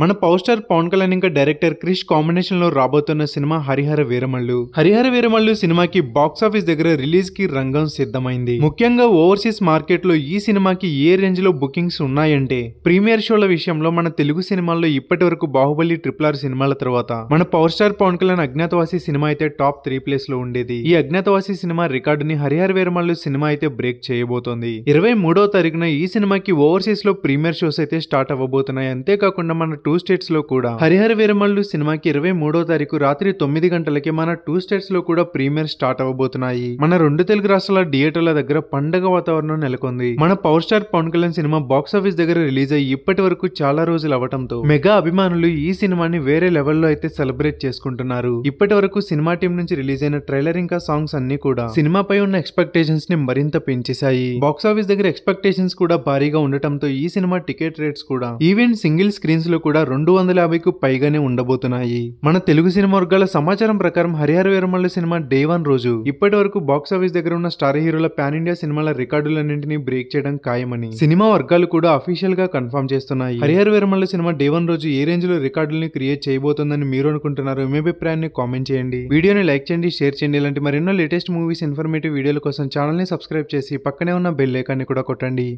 మన power star Pawan Kalyan ఇంకా director Krish combination లో రాబోతున్న సినిమా హరిహర వీరమల్లు. హరిహర వీరమల్లు సినిమాకి బాక్స్ ఆఫీస్ దగ్గర రిలీజ్ కి రంగం సిద్ధమైంది. ముఖ్యంగా ఓవర్సీస్ మార్కెట్ లో ఈ సినిమాకి ఏ రేంజ్ లో బుకింగ్స్ ఉన్నాయంటే, ప్రీమియర్ షోల విషయంలో మన తెలుగు సినిమాల్లో ఇప్పటి వరకు బాహుబలి, RRR సినిమాల తర్వాత మన power star Pawan Kalyan Agnyaathavaasi cinema అయితే టాప్ 3 ప్లేస్ లో ఉండేది. ఈ అజ్ఞాతవాసి సినిమా రికార్డుని హరిహర వీరమల్లు సినిమా అయితే బ్రేక్ చేయబోతోంది. 23వ తారీఖున ఈ సినిమాకి ఓవర్సీస్ లో ప్రీమియర్ షోస్ అయితే స్టార్ట్ అవ్వబోతున్నాయి. అంతేకాకుండా మన 2 స్టేట్స్ లో కూడా హరిహర వీరమల్లు సినిమాకి 23వ తారీఖు రాత్రి 9 గంటలకి మన 2 స్టేట్స్ లో కూడా ప్రీమియర్ స్టార్ట్ అవ్వబోతున్నాయి. మన 2 తెలుగు రాష్ట్రాల థియేటర్ల దగ్గర పండగ వాతావరణం నెలకొంది. మన power star Pawan Kalyan cinema box office దగ్గర రిలీజ్ అయ్యి ఇప్పటి వరకు చాలా రోజులు అవటంతో మెగా అభిమానులు ఈ సినిమాని వేరే లెవెల్లో అయితే సెలబ్రేట్ చేసుకుంటున్నారు. ఇప్పటి వరకు సినిమా టీం నుంచి రిలీజ్ అయిన ట్రైలర్ ఇంకా సాంగ్స్ అన్ని కూడా సినిమాపై ఉన్న ఎక్స్పెక్టేషన్స్ ని మరింత పెంచేశాయి. బాక్స్ ఆఫీస్ దగ్గర ఎక్స్పెక్టేషన్స్ కూడా భారీగా ఉండటంతో ఈ సినిమా టికెట్ రేట్స్ కూడా ఈవెన్ సింగిల్ స్క్రీన్స్ లో కూడా 250కు పైగానే ఉండబోతున్నాయి. మన తెలుగు సినిమా వర్గాల సమాచారం ప్రకారం హరిహర వీరమల్లు సినిమా డే 1 రోజు ఇప్పటి వరకు బాక్స్ ఆఫీస్ దగ్గర ఉన్న స్టార్ హీరోల పాన్ ఇండియా సినిమాల రికార్డులన్నింటినీ బ్రేక్ చేయడం ఖాయమని సినిమా వర్గాలు కూడా అఫీషియల్ గా కన్ఫర్మ్ చేస్తున్నాయి. హరిహర వీరమల్లు సినిమా డే 1 రోజు ఏ రేంజ్ లో రికార్డులని క్రియేట్ చేయబోతోందని మీరు అనుకుంటున్నారు? మీ అభిప్రాయాన్ని కామెంట్ చేయండి. వీడియోని లైక్ చేయండి, షేర్ చేయండి. ఇలాంటి మరెన్నో లేటెస్ట్ మూవీస్, ఇన్ఫర్మేటివ్ వీడియోల కోసం ఛానల్ ని సబ్స్క్రైబ్ చేసి పక్కనే ఉన్న బెల్ ఐకాన్ని కూడా కొట్టండి.